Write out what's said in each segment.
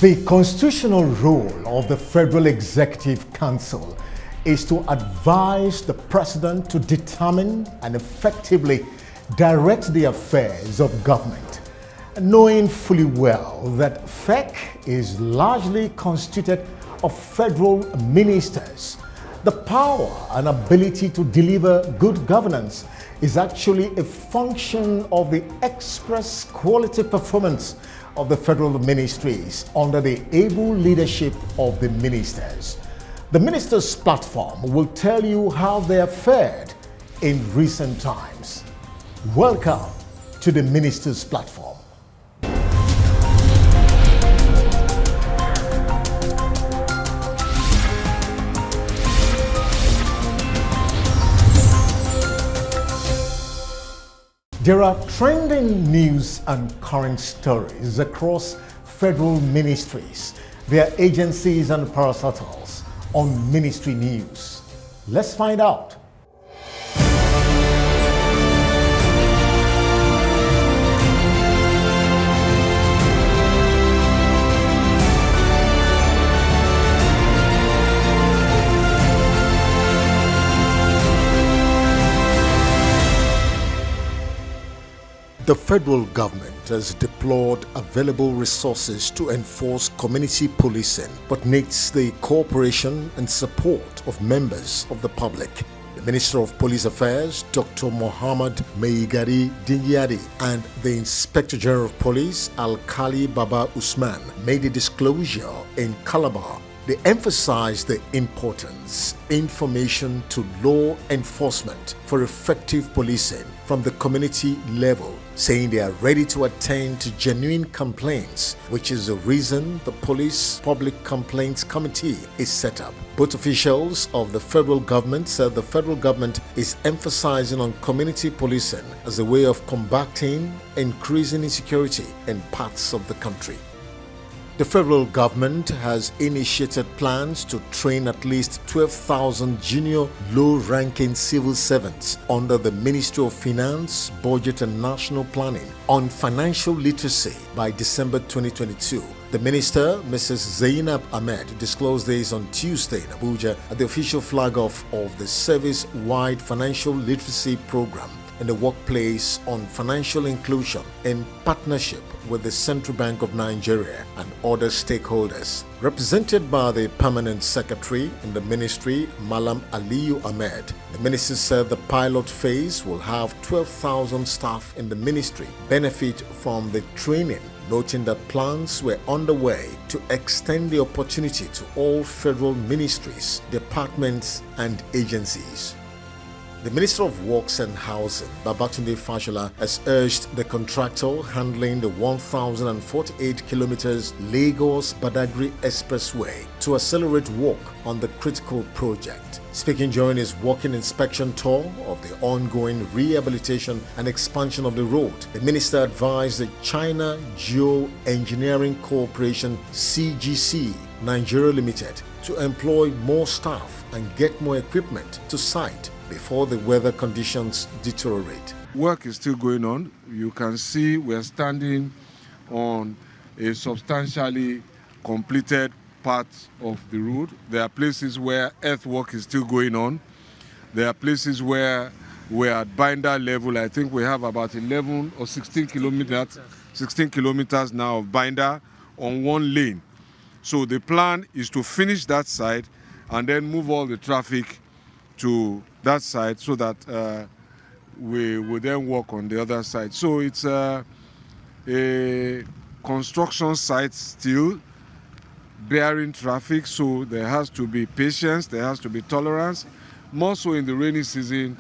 The constitutional role of the Federal Executive Council is to advise the President to determine and effectively direct the affairs of government, knowing fully well that FEC is largely constituted of federal ministers. The power and ability to deliver good governance is actually a function of the express quality performance of the federal ministries under the able leadership of the ministers. The ministers' platform will tell you how they have fared in recent times. Welcome to the ministers' platform. There are trending news and current stories across federal ministries, their agencies and parastatals on Ministry News. Let's find out. The federal government has deployed available resources to enforce community policing, but needs the cooperation and support of members of the public. The Minister of Police Affairs, Dr. Mohammed Maigari Dingyadi, and the Inspector General of Police, Alkali Baba Usman, made a disclosure in Calabar. They emphasized the importance information to law enforcement for effective policing from the community level, saying they are ready to attend to genuine complaints, which is the reason the Police Public Complaints Committee is set up. Both officials of the federal government said the federal government is emphasizing on community policing as a way of combating increasing insecurity in parts of the country. The federal government has initiated plans to train at least 12,000 junior low-ranking civil servants under the Ministry of Finance, Budget and National Planning on financial literacy by December 2022. The minister, Mrs. Zainab Ahmed, disclosed this on Tuesday in Abuja at the official flag-off of the service-wide financial literacy program in the workplace on financial inclusion in partnership with the Central Bank of Nigeria and other stakeholders. Represented by the Permanent Secretary in the Ministry, Malam Aliyu Ahmed, the minister said the pilot phase will have 12,000 staff in the ministry benefit from the training, noting that plans were underway to extend the opportunity to all federal ministries, departments and agencies. The Minister of Works and Housing, Babatunde Fashola, has urged the contractor handling the 1,048 kilometers Lagos-Badagry Expressway to accelerate work on the critical project. Speaking during his walking inspection tour of the ongoing rehabilitation and expansion of the road, the minister advised the China Geo-Engineering Corporation (CGC) Nigeria Limited to employ more staff and get more equipment to site before the weather conditions deteriorate. Work is still going on. You can see we're standing on a substantially completed part of the road. There are places where earthwork is still going on. There are places where we're at binder level. I think we have about 11 or 16 kilometers now of binder on one lane. So the plan is to finish that side and then move all the traffic to that side so that we will then work on the other side. So it's a construction site still bearing traffic, so there has to be patience, there has to be tolerance, more so in the rainy season.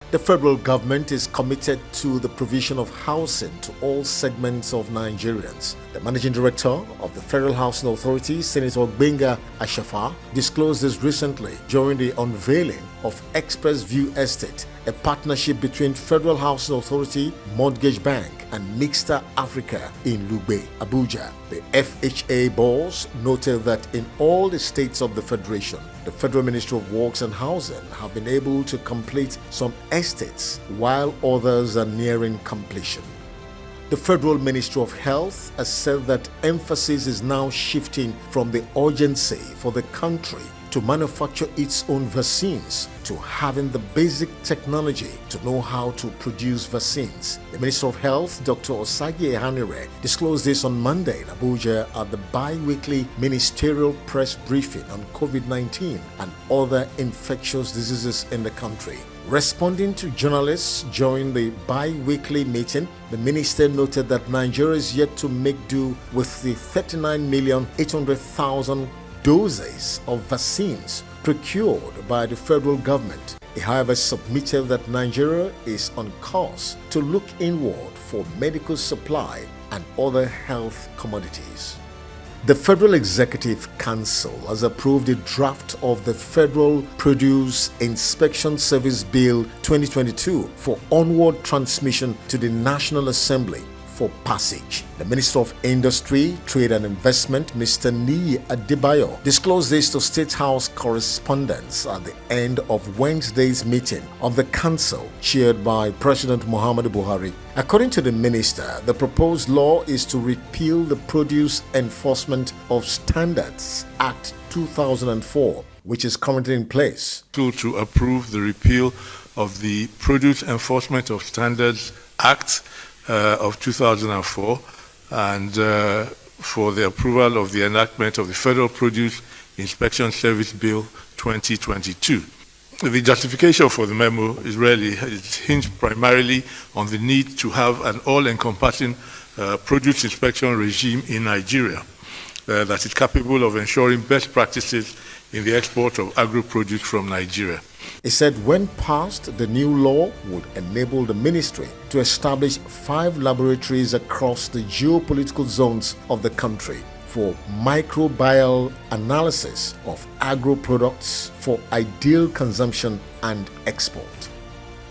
The federal government is committed to the provision of housing to all segments of Nigerians. The managing director of the Federal Housing Authority, Senator Gbenga Ashafa, disclosed this recently during the unveiling of Express View Estate, a partnership between Federal Housing Authority, Mortgage Bank, and Mixta Africa in Lugbe, Abuja. The FHA boss noted that in all the states of the Federation, the Federal Ministry of Works and Housing have been able to complete some estates while others are nearing completion. The Federal Ministry of Health has said that emphasis is now shifting from the urgency for the country to manufacture its own vaccines to having the basic technology to know how to produce vaccines. The Minister of Health, Dr. Osagi Ehanire, disclosed this on Monday in Abuja at the bi-weekly Ministerial press briefing on COVID-19 and other infectious diseases in the country. Responding to journalists during the bi-weekly meeting, the minister noted that Nigeria is yet to make do with the 39,800,000 doses of vaccines procured by the federal government. He, however, submitted that Nigeria is on course to look inward for medical supply and other health commodities. The Federal Executive Council has approved a draft of the Federal Produce Inspection Service Bill 2022 for onward transmission to the National Assembly for passage. The Minister of Industry, Trade and Investment, Mr. Niyi Adebayo, disclosed this to State House correspondents at the end of Wednesday's meeting of the Council chaired by President Muhammadu Buhari. According to the minister, the proposed law is to repeal the Produce Enforcement of Standards Act 2004, which is currently in place. To approve the repeal of the Produce Enforcement of Standards Act of 2004 and for the approval of the enactment of the Federal Produce Inspection Service Bill 2022. The justification for the memo is hinged primarily on the need to have an all-encompassing produce inspection regime in Nigeria that is capable of ensuring best practices in the export of agro-produce from Nigeria. He said when passed, the new law would enable the ministry to establish 5 laboratories across the geopolitical zones of the country for microbial analysis of agro products for ideal consumption and export.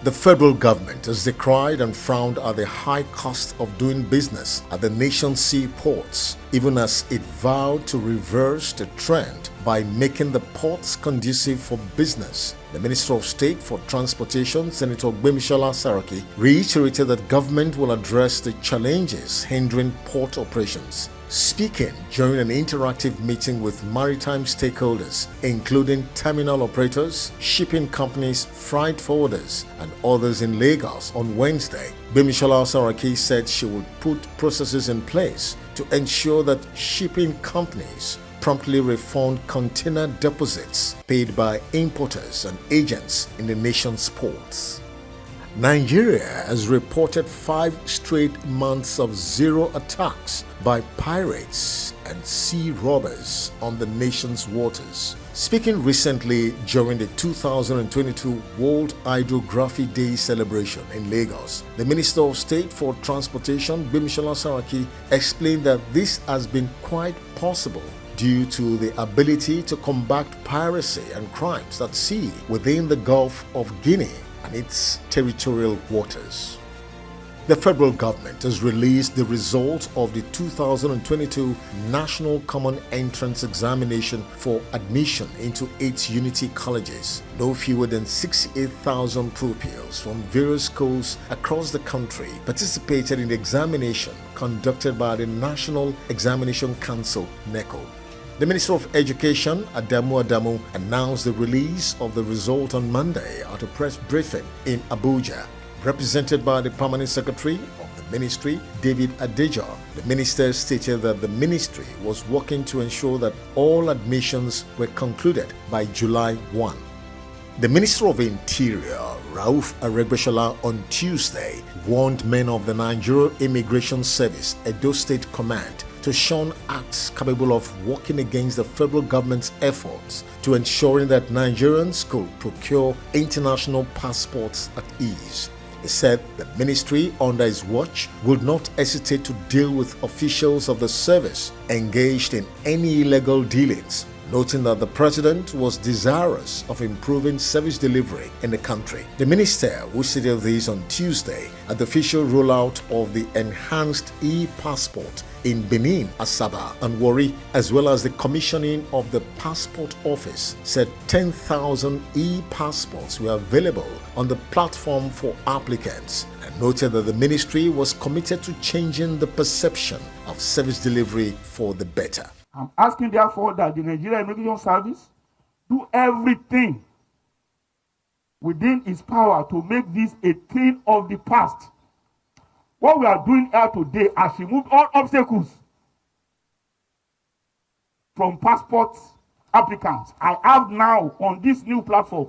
The federal government has decried and frowned at the high cost of doing business at the nation's seaports, even as it vowed to reverse the trend by making the ports conducive for business. The Minister of State for Transportation, Senator Gbemisola Saraki, reiterated that government will address the challenges hindering port operations. Speaking during an interactive meeting with maritime stakeholders, including terminal operators, shipping companies, freight forwarders, and others in Lagos on Wednesday, Gbemisola Saraki said she would put processes in place to ensure that shipping companies promptly refund container deposits paid by importers and agents in the nation's ports. Nigeria has reported 5 straight months of zero attacks by pirates and sea robbers on the nation's waters. Speaking recently during the 2022 World Hydrography Day celebration in Lagos, the Minister of State for Transportation, Gbemisola Saraki, explained that this has been quite possible due to the ability to combat piracy and crimes at sea within the Gulf of Guinea and its territorial waters. The federal government has released the result of the 2022 National Common Entrance Examination for admission into 8 unity colleges. No fewer than 68,000 pupils from various schools across the country participated in the examination conducted by the National Examination Council, NECO. The Minister of Education, Adamu, announced the release of the result on Monday at a press briefing in Abuja. Represented by the Permanent Secretary of the Ministry, David Adejo, the Minister stated that the Ministry was working to ensure that all admissions were concluded by July 1. The Minister of Interior, Rauf Aregbesola, on Tuesday warned men of the Nigerian Immigration Service, Edo State Command, to shun acts capable of working against the federal government's efforts to ensuring that Nigerians could procure international passports at ease. He said the ministry under his watch would not hesitate to deal with officials of the service engaged in any illegal dealings noting that the president was desirous of improving service delivery in the country. The minister, who stated this on Tuesday at the official rollout of the enhanced e-passport in Benin, Asaba, and Warri, as well as the commissioning of the passport office, said 10,000 e-passports were available on the platform for applicants, and noted that the ministry was committed to changing the perception of service delivery for the better. I'm asking, therefore, that the Nigerian Immigration Service do everything within its power to make this a thing of the past. What we are doing here today has removed all obstacles from passport applicants. I have now on this new platform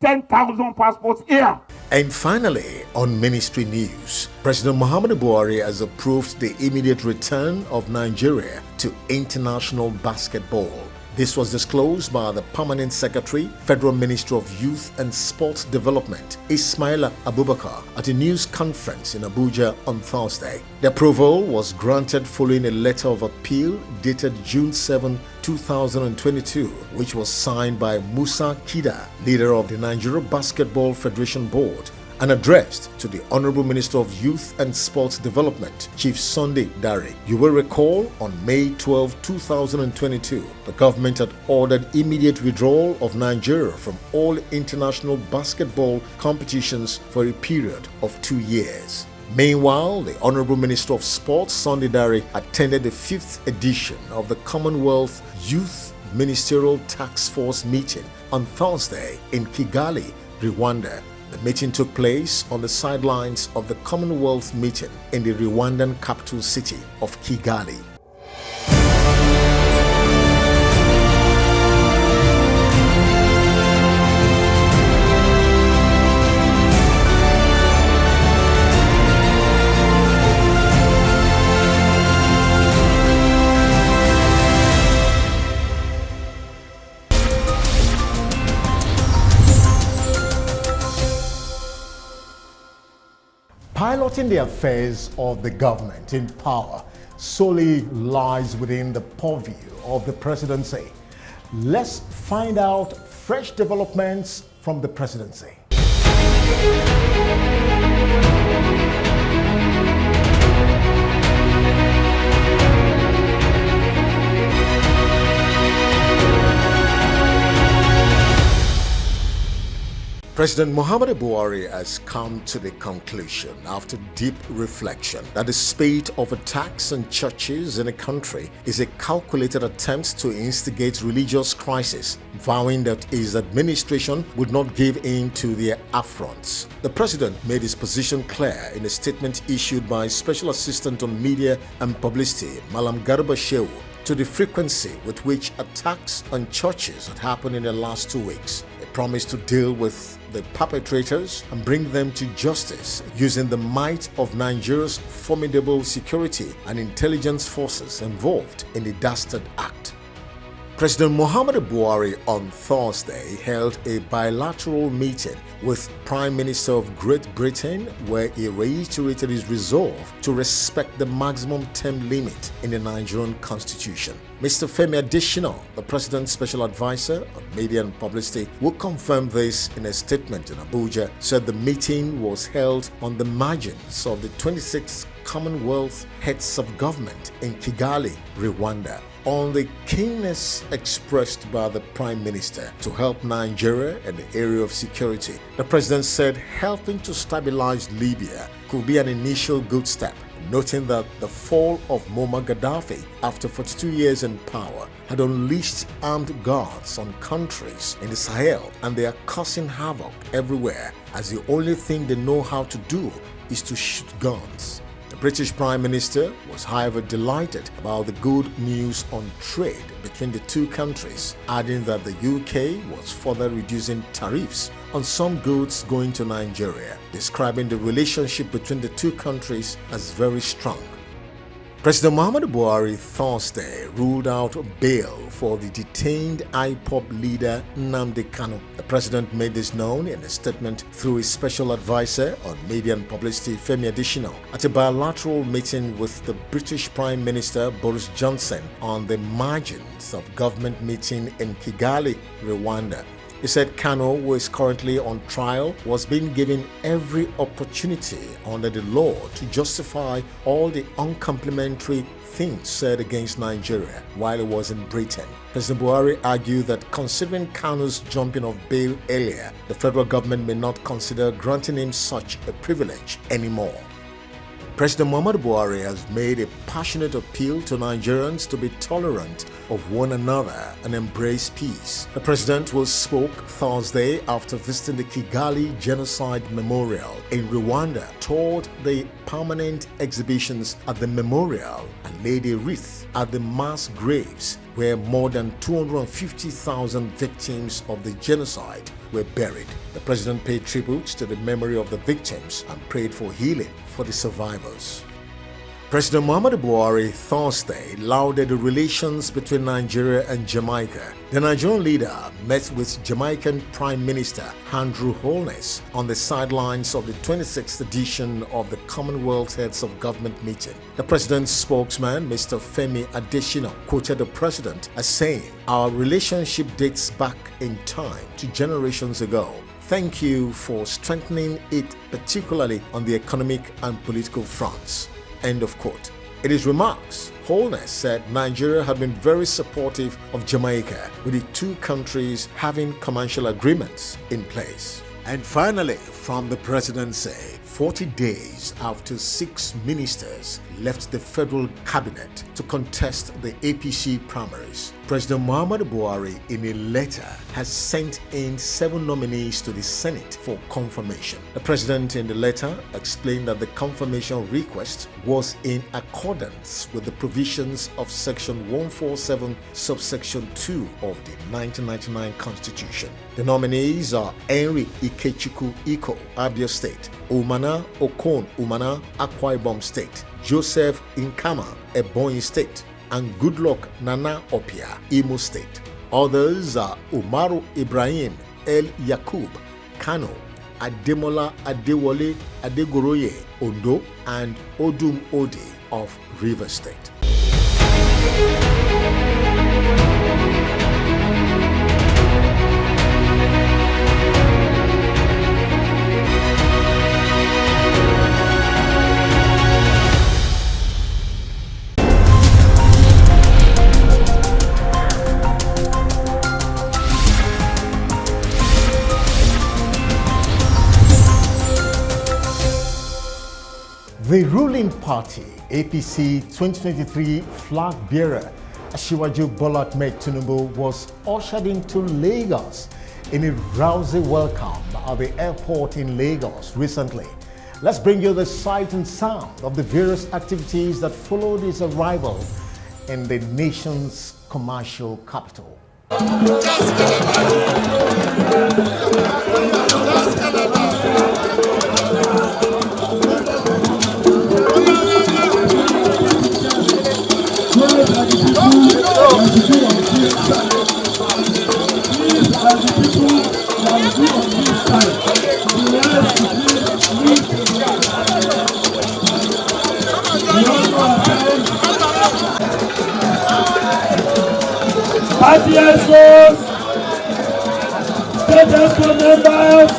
10,000 passports here. And finally, on ministry news, President Muhammadu Buhari has approved the immediate return of Nigeria to international basketball. This was disclosed by the Permanent Secretary, Federal Minister of Youth and Sports Development, Ismaila Abubakar, at a news conference in Abuja on Thursday. The approval was granted following a letter of appeal dated June 7, 2022, which was signed by Musa Kida, leader of the Nigeria Basketball Federation Board, and addressed to the Honorable Minister of Youth and Sports Development, Chief Sunday Dare. You will recall, on May 12, 2022, the government had ordered immediate withdrawal of Nigeria from all international basketball competitions for a period of 2 years. Meanwhile, the Honorable Minister of Sports, Sunday Dare, attended the 5th edition of the Commonwealth Youth Ministerial Task Force meeting on Thursday in Kigali, Rwanda. The meeting took place on the sidelines of the Commonwealth meeting in the Rwandan capital city of Kigali. Piloting the affairs of the government in power solely lies within the purview of the presidency. Let's find out fresh developments from the presidency. President Muhammadu Buhari has come to the conclusion, after deep reflection, that the spate of attacks on churches in the country is a calculated attempt to instigate religious crisis, vowing that his administration would not give in to their affronts. The president made his position clear in a statement issued by Special Assistant on Media and Publicity, Malam Garba Shehu, to the frequency with which attacks on churches had happened in the last 2 weeks. He promised to deal with the perpetrators and bring them to justice using the might of Nigeria's formidable security and intelligence forces involved in the dastard act. President Muhammadu Buhari on Thursday held a bilateral meeting with Prime Minister of Great Britain, where he reiterated his resolve to respect the maximum term limit in the Nigerian constitution. Mr. Femi Adesina, the President's Special Advisor on Media and Publicity, who confirmed this in a statement in Abuja, said the meeting was held on the margins of the 26th Commonwealth Heads of Government in Kigali, Rwanda, on the keenness expressed by the Prime Minister to help Nigeria in the area of security. The President said helping to stabilize Libya could be an initial good step, noting that the fall of Muammar Gaddafi after 42 years in power had unleashed armed guards on countries in the Sahel, and they are causing havoc everywhere, as the only thing they know how to do is to shoot guns. The British Prime Minister was, however, delighted about the good news on trade between the two countries, adding that the UK was further reducing tariffs on some goods going to Nigeria, describing the relationship between the two countries as very strong. President Muhammadu Buhari Thursday ruled out bail for the detained IPOB leader Nnamdi Kanu. The president made this known in a statement through his special advisor on media and publicity Femi Adesina at a bilateral meeting with the British Prime Minister Boris Johnson on the margins of government meeting in Kigali, Rwanda. He said Kanu, who is currently on trial, was being given every opportunity under the law to justify all the uncomplimentary things said against Nigeria while he was in Britain. President Buhari argued that considering Kanu's jumping of bail earlier, the federal government may not consider granting him such a privilege anymore. President Muhammadu Buhari has made a passionate appeal to Nigerians to be tolerant of one another and embrace peace. The president spoke Thursday after visiting the Kigali Genocide Memorial in Rwanda, toured the permanent exhibitions at the memorial, and laid a wreath at the mass graves where more than 250,000 victims of the genocide were buried. The president paid tribute to the memory of the victims and prayed for healing for the survivors. President Muhammadu Buhari Thursday lauded the relations between Nigeria and Jamaica. The Nigerian leader met with Jamaican Prime Minister Andrew Holness on the sidelines of the 26th edition of the Commonwealth Heads of Government meeting. The president's spokesman, Mr. Femi Adesina, quoted the president as saying, "Our relationship dates back in time to generations ago. Thank you for strengthening it, particularly on the economic and political fronts." End of quote. In his remarks, Holness said Nigeria had been very supportive of Jamaica, with the two countries having commercial agreements in place. And finally, from the presidency, 40 days after 6 ministers left the federal cabinet to contest the APC primaries, President Muhammadu Buhari, in a letter, has sent in 7 nominees to the Senate for confirmation. The president in the letter explained that the confirmation request was in accordance with the provisions of Section 147, subsection 2 of the 1999 Constitution. The nominees are Henry Ikechukwu Iko, Abia State; Umana Okon Umana, Akwa Ibom State; Joseph Nkama, Ebonyi State; and Goodluck Nana Opia, Imo State. Others are Umaru Ibrahim El Yakub, Kano; Ademola Adewale Adegoroye, Ondo; and Odum Odi of Rivers State. The ruling party, APC 2023 flag bearer Asiwaju Bola Ahmed Tinubu, was ushered into Lagos in a rousing welcome at the airport in Lagos recently. Let's bring you the sight and sound of the various activities that followed his arrival in the nation's commercial capital. Party escorts, state escort members,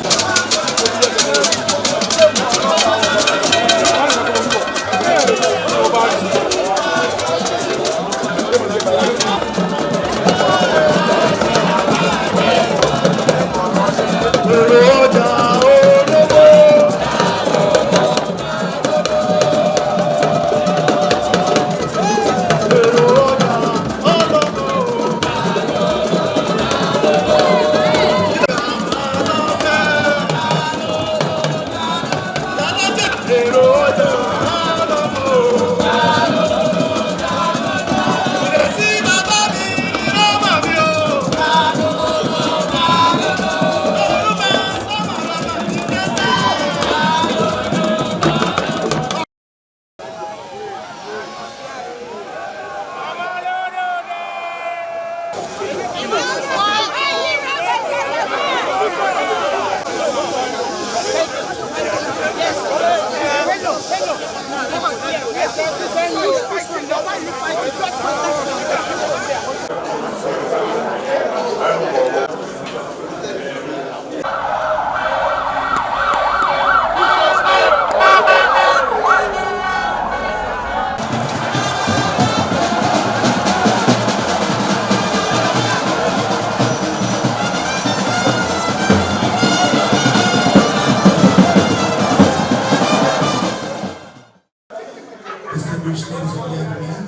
Distinguished ladies and gentlemen,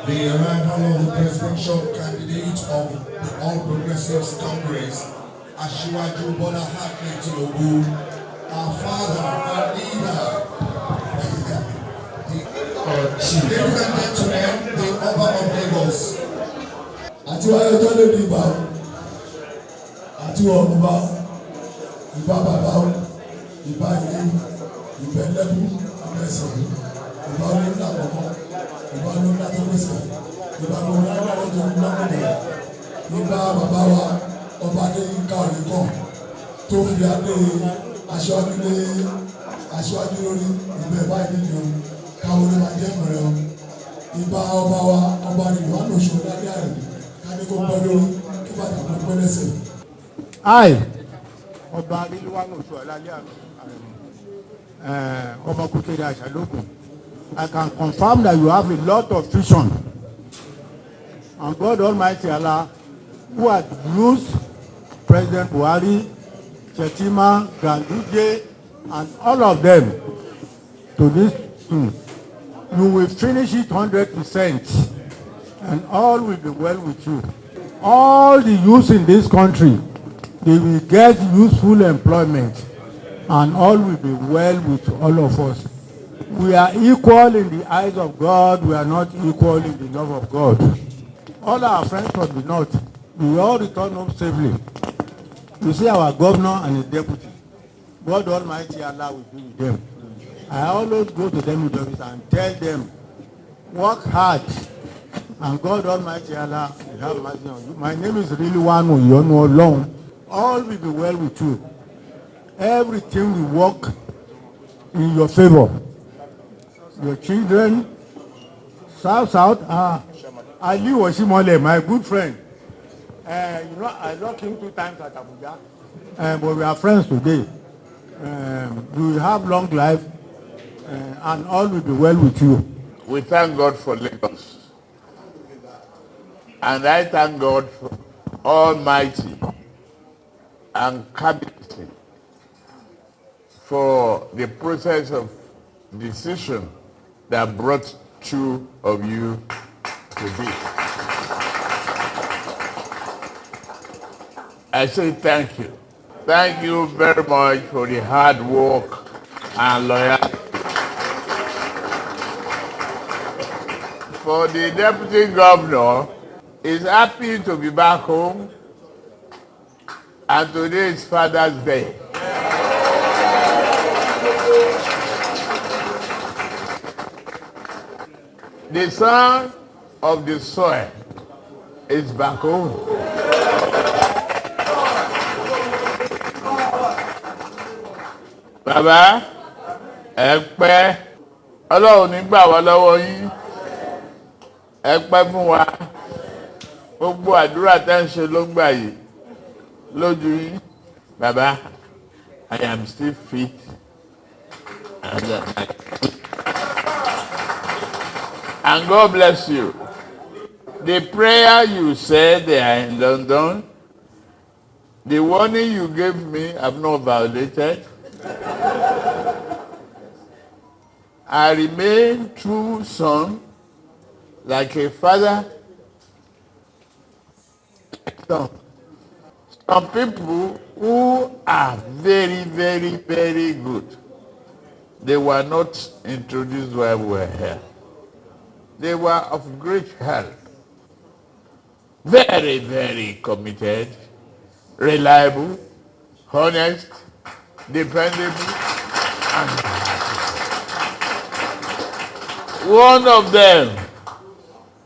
the arrival of the presidential candidate of the All Progressives Congress, Asiwaju Bola Ahmed Tinubu, our father, our leader. Ladies and gentlemen, the Oba of Lagos. Àtiwáyé ọjọ́ lè di ìbá o, àti ọ̀run bá o, ìbá bàbá o, ìbá ilé, ìbẹ̀lẹ́bù, ìbẹ̀sẹ̀, ìbá olórí àkọ́kọ́, ìbá olórí àtọ́gbèsè, ìbá olórí àgbàlejò ńlámọ̀dé, ìbá bàbá wa ọba Adéyínká Oyèkán tó fi adé aṣáájú lórí ìbẹ̀ báyìí nínú káwọn olè máa jẹ́ ìmọ̀rẹ́ o. Ìbá ọba wa ọba nìlú àlòṣù ládé àrè káni kó gbọ́ lórí kí bàtà kó pẹ́ lẹ́sẹ̀. Ọba nìlú àlòṣù ládé àrè ọba Kútẹ́rẹ́ Àṣàlókun. I can confirm that you have a lot of vision, and God Almighty Allah, who had used President Buhari, Shetima, Ganduje, and all of them to this thing. You will finish it 100%, and all will be well with you. All the youth in this country, they will get useful employment, and all will be well with all of us. We are equal in the eyes of God. We are not equal in the love of God. All our friends from the north, we all return home safely. You see our governor and his deputy. God Almighty Allah will be with them. I always go to them with office and tell them, work hard, and God Almighty Allah will have mercy on you. My name is really one you know alone. All will be well with you. Everything will work in your favor. Your children, South, Ali Oshimole, my good friend. You know, I lost him 2 times at Abuja, but we are friends today. You will have long life, and all will be well with you. We thank God for Lagos. And I thank God for Almighty and Cabinet for the process of decision that brought 2 of you to this. I say thank you. Thank you very much for the hard work and loyalty. For the deputy governor, is happy to be back home, and today is Father's Day. The son of the soil is back home. Bàbá, ẹ pẹ́, Ọlọ́run ní gbà wá lọ́wọ́ yín, ẹ pẹ́ fún wa, gbogbo àdúrà tẹ́ ń ṣe ló ń gbà yìí lójú yín. Bàbá, I am still fit. And God bless you. The prayer you said there in London, the warning you gave me, I've not violated. I remain true son, like a father. Some people who are very, very, very good, they were not introduced while we were here. They were of great help. Very, very committed, reliable, honest, dependable, and one of them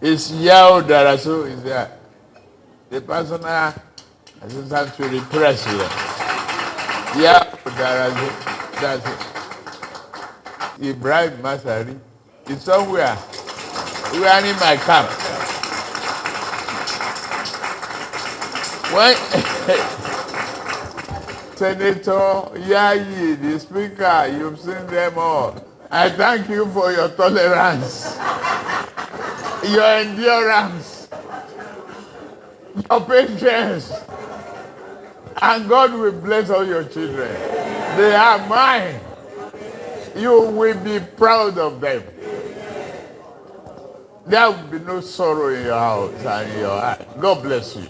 is Yao Daraso is there. the personal assistant to the president. Yeah, that's it. Ibrahim Masari is somewhere wearing my cap. When Senator Yayi, the speaker, you've seen them all. I thank you for your tolerance, your endurance, your patience, and God will bless all your children. They are mine. You will be proud of them. There will be no sorrow in your house and in your heart. God bless you.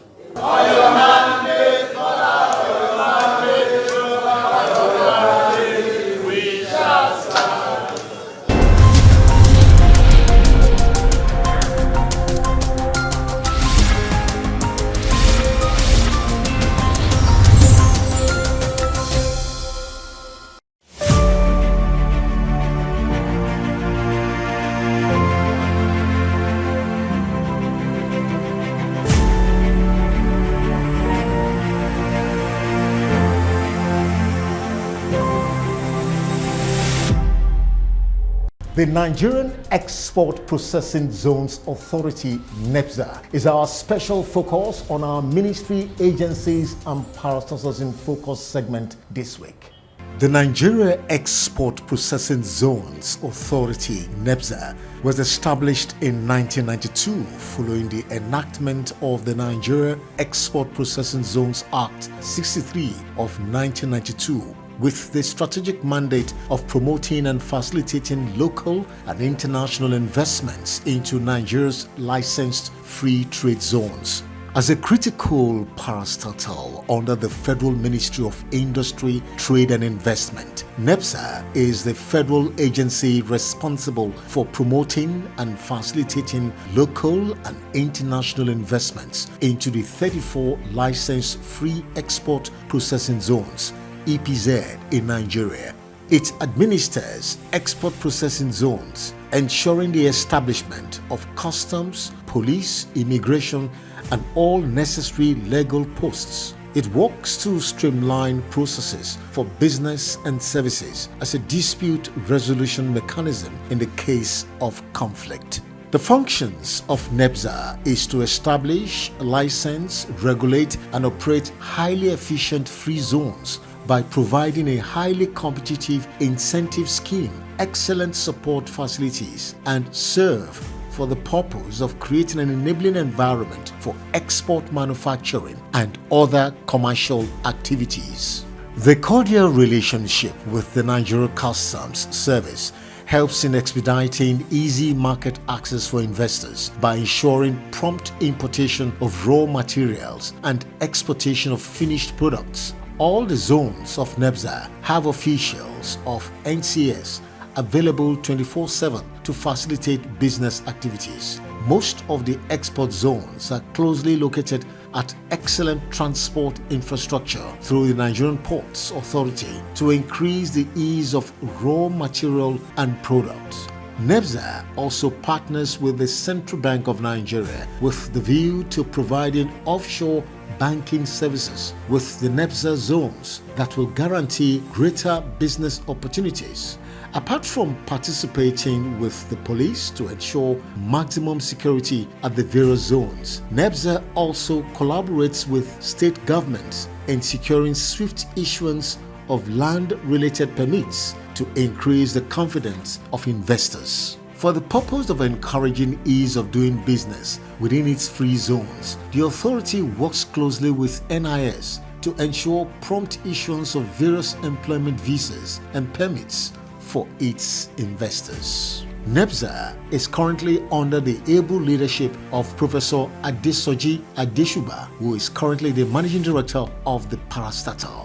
The Nigerian Export Processing Zones Authority, NEPZA, is our special focus on our ministry, agencies, and parastatals in focus segment this week. The Nigeria Export Processing Zones Authority, NEPZA, was established in 1992 following the enactment of the Nigeria Export Processing Zones Act 63 of 1992, with the strategic mandate of promoting and facilitating local and international investments into Nigeria's licensed free trade zones. As a critical parastatal under the Federal Ministry of Industry, Trade and Investment, NEPZA is the federal agency responsible for promoting and facilitating local and international investments into the 34 licensed free export processing zones EPZ in Nigeria. It administers export processing zones, ensuring the establishment of customs, police, immigration, and all necessary legal posts. It works to streamline processes for business and services as a dispute resolution mechanism in the case of conflict. The functions of NEPZA is to establish, license, regulate, and operate highly efficient free zones by providing a highly competitive incentive scheme, excellent support facilities, and serve for the purpose of creating an enabling environment for export manufacturing and other commercial activities. The cordial relationship with the Nigeria Customs Service helps in expediting easy market access for investors by ensuring prompt importation of raw materials and exportation of finished products. All the zones of NEPZA have officials of NCS available 24/7 to facilitate business activities. Most of the export zones are closely located at excellent transport infrastructure through the Nigerian Ports Authority to increase the ease of raw material and products. NEPZA also partners with the Central Bank of Nigeria with the view to providing offshore banking services with the NEPZA zones that will guarantee greater business opportunities. Apart from participating with the police to ensure maximum security at the various zones, NEPZA also collaborates with state governments in securing swift issuance of land-related permits to increase the confidence of investors. For the purpose of encouraging ease of doing business within its free zones, the authority works closely with NIS to ensure prompt issuance of various employment visas and permits for its investors. NEPZA is currently under the able leadership of Professor Adesoji Adeshuba, who is currently the Managing Director of the parastatal.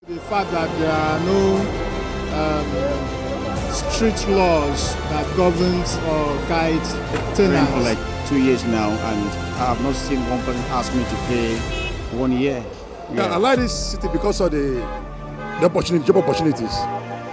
The fact that there are no strict laws that governs or guides tenants. For like 2 years now, and I have not seen one person ask me to pay 1 year. I like this city because of the opportunity, job opportunities.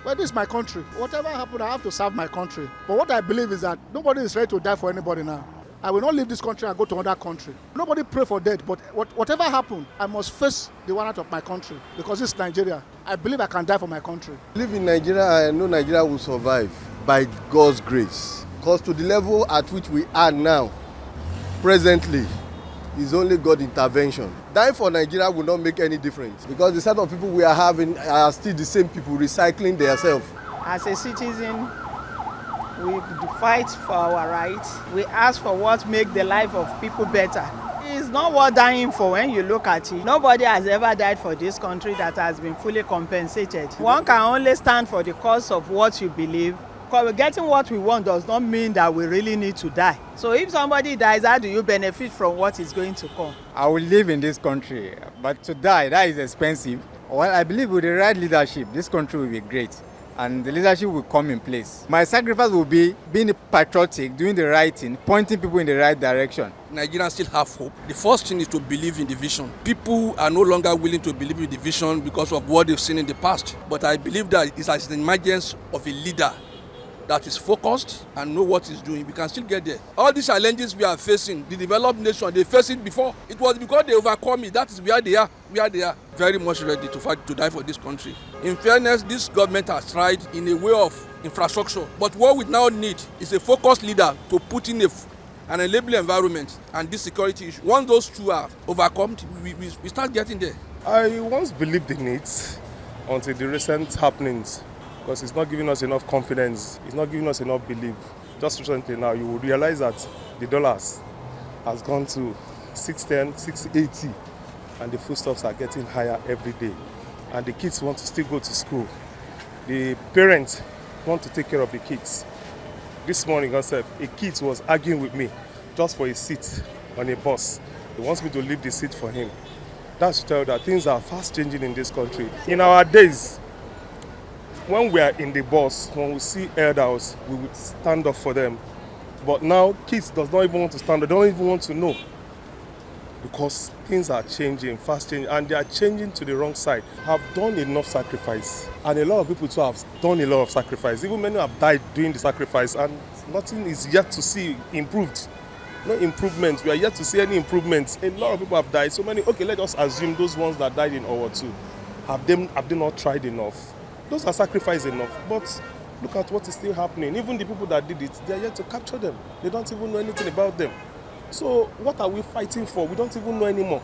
Well, this is my country. Whatever happens, I have to serve my country. But what I believe is that nobody is ready to die for anybody now. I will not leave this country and go to another country. Nobody pray for death, but whatever happens, I must face the one out of my country because this is Nigeria. I believe I can die for my country. I live in Nigeria. I know Nigeria will survive by God's grace. Because to the level at which we are now, presently, is only God's intervention. Dying for Nigeria will not make any difference because the set of people we are having are still the same people recycling themselves. As a citizen, we fight for our rights. We ask for what makes the life of people better. It's not worth dying for when you look at it. Nobody has ever died for this country that has been fully compensated. One can only stand for the cause of what you believe. Because getting what we want does not mean that we really need to die. So if somebody dies, how do you benefit from what is going to come? I will live in this country, but to die, that is expensive. Well, I believe with the right leadership, this country will be great. And the leadership will come in place. My sacrifice will be being patriotic, doing the right thing, pointing people in the right direction. Nigerians still have hope. The first thing is to believe in the vision. People are no longer willing to believe in the vision because of what they've seen in the past. But I believe that it's as the emergence of a leader that is focused and know what he's doing. We can still get there. All these challenges we are facing, the developed nation, they faced it before. It was because they overcome it. That is where they are. They are very much ready to fight, to die for this country. In fairness, this government has tried in a way of infrastructure. But what we now need is a focused leader to put in an enabling environment and this security issue. Once those two are overcome, we start getting there. I once believed in it until the recent happenings. Because it's not giving us enough confidence, it's not giving us enough belief. Just recently now, you will realize that the dollars has gone to 610, 680, and the foodstuffs are getting higher every day. And the kids want to still go to school. The parents want to take care of the kids. This morning, a kid was arguing with me just for a seat on a bus. He wants me to leave the seat for him. That's to tell you that things are fast changing in this country. In our days, when we are in the bus, when we see elders, we would stand up for them. But now, kids does not even want to stand up, they don't even want to know. Because things are changing, fast changing, and they are changing to the wrong side. Have done enough sacrifice. And a lot of people too have done a lot of sacrifice. Even many have died doing the sacrifice, and nothing is yet to see improved. No improvement. We are yet to see any improvements. A lot of people have died. So many, okay, let us assume those ones that died in World War II. Have they not tried enough? Those are sacrifice enough, but look at what is still happening. Even the people that did it, they are yet to capture them. They don't even know anything about them. So what are we fighting for? We don't even know anymore.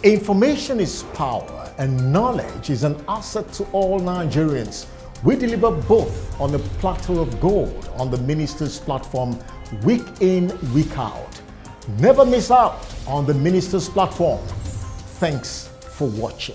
Information is power and knowledge is an asset to all Nigerians. We deliver both on a platter of gold on the Minister's platform week in, week out. Never miss out on the Minister's platform. Thanks for watching.